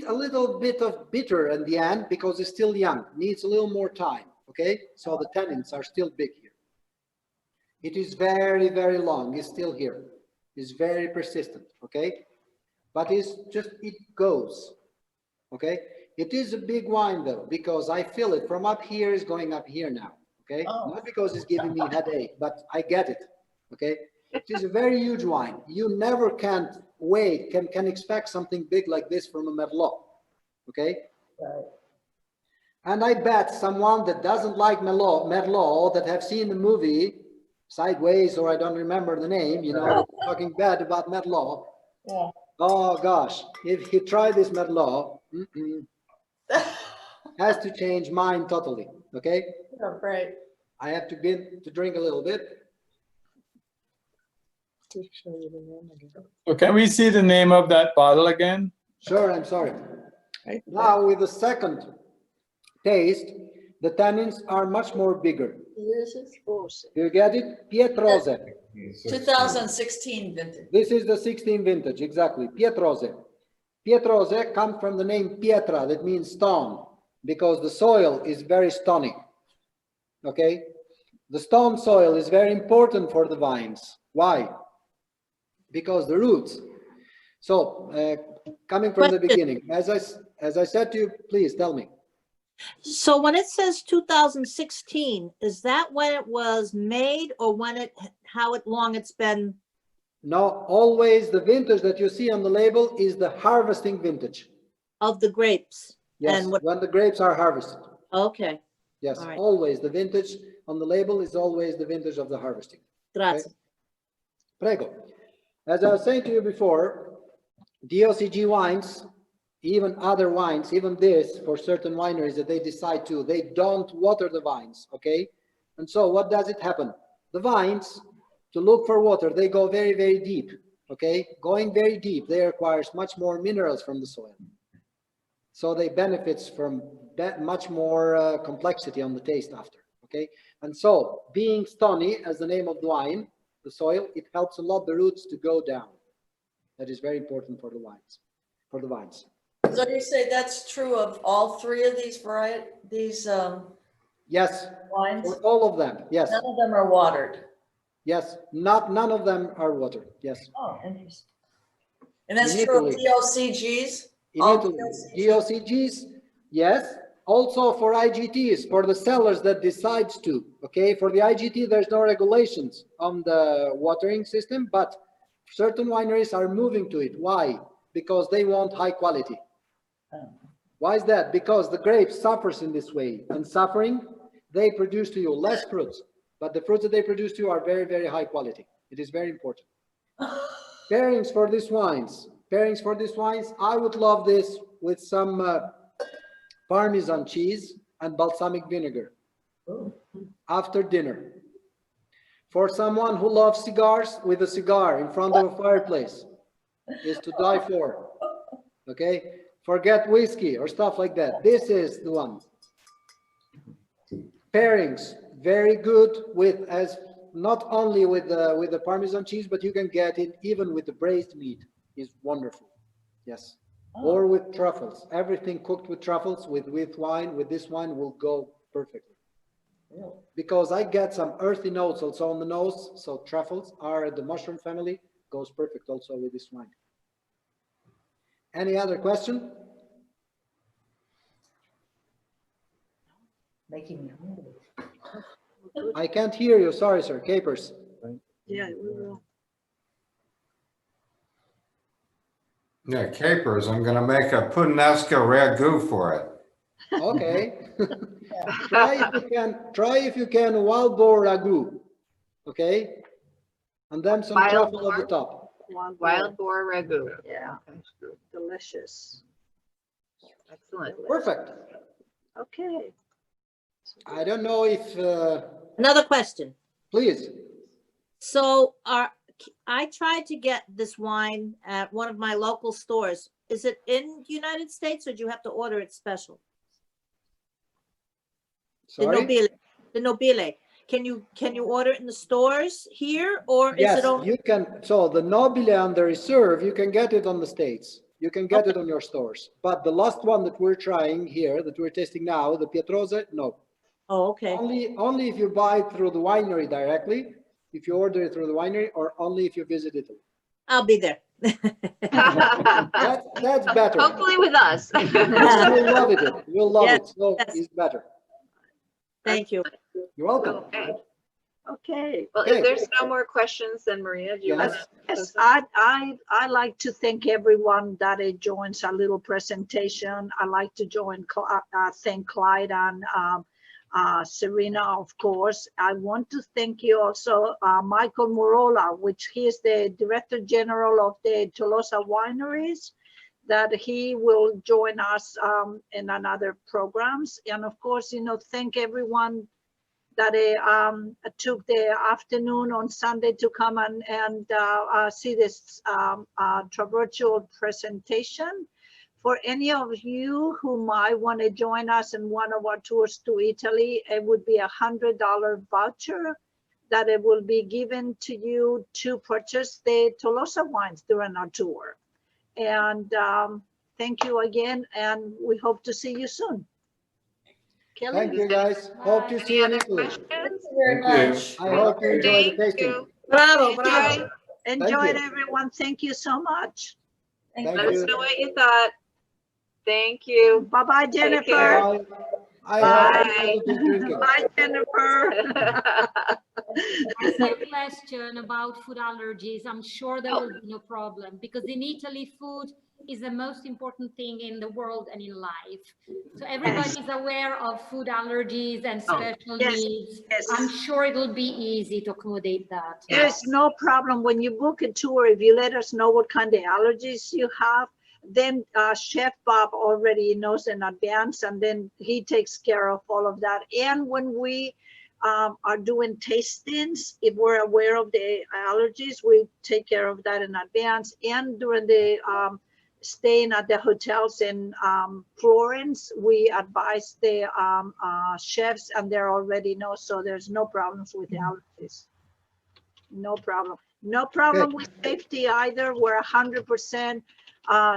a little bit of bitter in the end because it's still young, needs a little more time, okay? So the tannins are still big here. It is very, very long, it's still here. It's very persistent, okay? But it goes, okay? It is a big wine though, because I feel it from up here is going up here now, okay?
Oh.
Not because it's giving me headache, but I get it, okay? It is a very huge wine. You never can expect something big like this from a Merlot, okay?
Right.
And I bet someone that doesn't like Merlot, that have seen the movie Sideways, or I don't remember the name, you know, talking bad about Merlot.
Yeah.
Oh gosh, if he tried this Merlot, has to change mine totally, okay?
Oh, right.
I have to drink a little bit.
So can we see the name of that bottle again?
Sure, I'm sorry. Now with the second taste, the tannins are much more bigger. You get it? Pietrose.
2016 vintage.
This is the 16 vintage, exactly. Pietrose. Pietrose comes from the name Pietra, that means stone, because the soil is very stony. Okay? The stone soil is very important for the vines. Why? Because the roots. So, coming from the beginning, as I said to you, please tell me.
So when it says 2016, is that when it was made or how long it's been?
No, always the vintage that you see on the label is the harvesting vintage.
Of the grapes?
Yes,
And
when the grapes are harvested.
Okay.
Yes,
All right.
always the vintage on the label is always the vintage of the harvesting.
Grazie.
Okay? Prego. As I was saying to you before, DOCG wines, even other wines, even this, for certain wineries that they decide to, they don't water the vines, okay? And so what does it happen? The vines, to look for water, they go very, very deep, okay? Going very deep, they requires much more minerals from the soil. So they benefits from that much more complexity on the taste after, okay? And so being stony, as the name of the wine, the soil, it helps a lot the roots to go down. That is very important for the wines, for the vines.
So you say that's true of all three of these
Yes,
wines?
for all of them, yes.
None of them are watered.
Yes, none of them are watered, yes.
Oh, interesting. And that's
In
true of
Italy.
DOCGs?
In
All
Italy,
DOCGs?
DOCGs, yes. Also for IGTs, for the sellers that decides to, okay? For the IGT, there's no regulations on the watering system, but certain wineries are moving to it. Why? Because they want high quality. Why is that? Because the grape suffers in this way, and suffering, they produce to you less fruits, but the fruits that they produce to you are very, very high quality. It is very important. Pairings for these wines. Pairings for these wines, I would love this with some Parmesan cheese and balsamic vinegar after dinner. For someone who loves cigars, with a cigar in front of a fireplace is to die for. Okay? Forget whiskey or stuff like that. This is the one. Pairings, very good with, as not only with the Parmesan cheese, but you can get it even with the braised meat. Is wonderful. Yes. Or with truffles. Everything cooked with truffles, with wine, with this wine will go perfectly. Because I get some earthy notes also on the nose, so truffles are the mushroom family, goes perfect also with this wine. Any other question?
Making me hungry.
I can't hear you, sorry sir, capers.
Yeah, we will.
Yeah, capers. I'm gonna make a puttanesca ragu for it.
Okay. Try if you can wild boar ragu. Okay? And then some
Wild
truffle
boar?
at the top.
Wild boar ragu.
Yeah, delicious.
Excellent.
Perfect.
Okay.
I don't know if
Another question.
please.
So I tried to get this wine at one of my local stores. Is it in the United States or do you have to order it special?
Sorry?
The Nobile. Can you order it in the stores here or is
Yes,
it only?
you can. So the Nobile and the Reserve, you can get it on the States. You can get it on your stores. But the last one that we're trying here, that we're tasting now, the Pietrose, no.
Oh, okay.
Only if you buy it through the winery directly, if you order it through the winery, or only if you visit Italy.
I'll be there.
That's better.
Hopefully with us.
You'll love it. You'll love
Yes,
it. So
yes.
it's better.
Thank you.
You're welcome.
Okay.
Okay.
Well,
Okay.
if there's no more questions, then Maria, do you want
Yes.
Yes, I like to thank everyone that joins our little presentation. I like to thank Clyde and Serena, of course. I want to thank you also, Michael Morola, which he is the Director General of the Tolosa Wineries, that he will join us in another programs. And of course, thank everyone that took the afternoon on Sunday to come and see this virtual presentation. For any of you who might want to join us in one of our tours to Italy, it would be $100 voucher that it will be given to you to purchase the Tolosa wines during our tour. And thank you again, and we hope to see you soon. Kelly?
Thank you, guys. Hope to see you in Italy.
questions?
Very much.
I hope you enjoy the
Thank
tasting.
you.
Bravo, bravo.
Enjoy it,
you.
everyone. Thank you so much.
Thank
Let us
you.
know what you thought. Thank you.
Bye-bye,
Take
Jennifer.
care.
Bye. I
Bye.
have to drink it.
Bye, Jennifer.
I see a question about food allergies. I'm sure there will be no problem because in Italy, food is the most important thing in the world and in life. So everybody is aware of food allergies and special
yes,
needs.
yes.
I'm sure it'll be easy to accommodate that.
There's no problem when you book a tour. If you let us know what kind of allergies you have, then Chef Bob already knows in advance, and then he takes care of all of that. And when we are doing tastings, if we're aware of the allergies, we take care of that in advance. And during the staying at the hotels in Florence, we advise the chefs, and they already know, so there's no problems with the allergies. No problem. No problem with safety either. We're 100%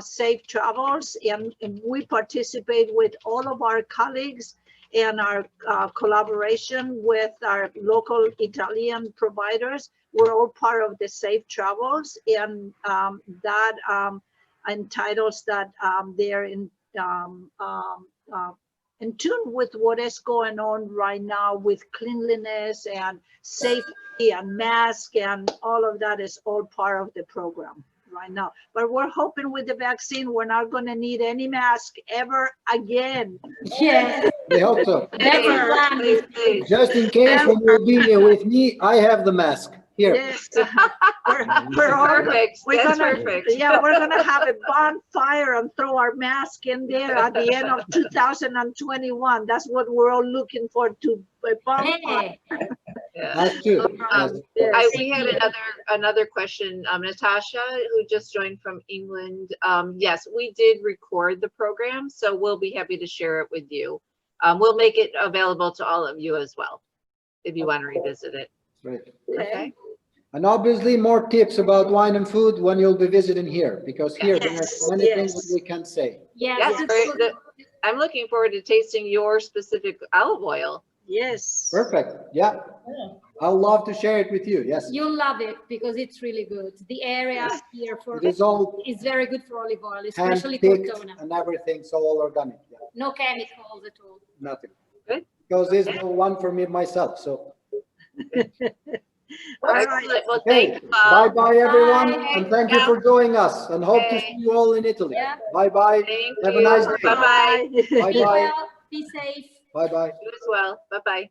safe travels, and we participate with all of our colleagues and our collaboration with our local Italian providers. We're all part of the safe travels, and that entitles that they're in tune with what is going on right now with cleanliness and safety and mask, and all of that is all part of the program right now. But we're hoping with the vaccine, we're not going to need any mask ever again.
Yes.
I hope so.
Please, please.
Just in case when you'll be here with me, I have the mask here.
Yes. We're all,
Perfect.
we're
That's
gonna,
perfect.
yeah, we're gonna have a bonfire and throw our mask in there at the end of 2021. That's what we're all looking for, to a bonfire.
Yeah.
That's true. Yes.
We had another question. Natasha, who just joined from England. Yes, we did record the program, so we'll be happy to share it with you. We'll make it available to all of you as well, if you want to revisit it.
Right.
Okay.
And obviously more tips about wine and food when you'll be visiting here, because here there are many things that we can say.
Yes, I'm looking forward to tasting your specific olive oil.
Yes.
Perfect. Yeah. I'll love to share it with you. Yes.
You'll love it because it's really good. The area here
It is all
is very good for olive oil, especially
hand-picked
Cortona.
and everything, so all organic. Yeah.
No chemicals at all.
Nothing.
Good.
Because there's no one for me myself. So.
Excellent. Well,
Okay.
thank you, Bob.
Bye-bye, everyone.
Bye.
And thank you for joining us, and hope to see you all in Italy.
Yeah.
Bye-bye.
Thank
Have
you.
a nice day.
Bye-bye.
Be
Bye-bye.
well, be safe.
Bye-bye.
You as well. Bye-bye.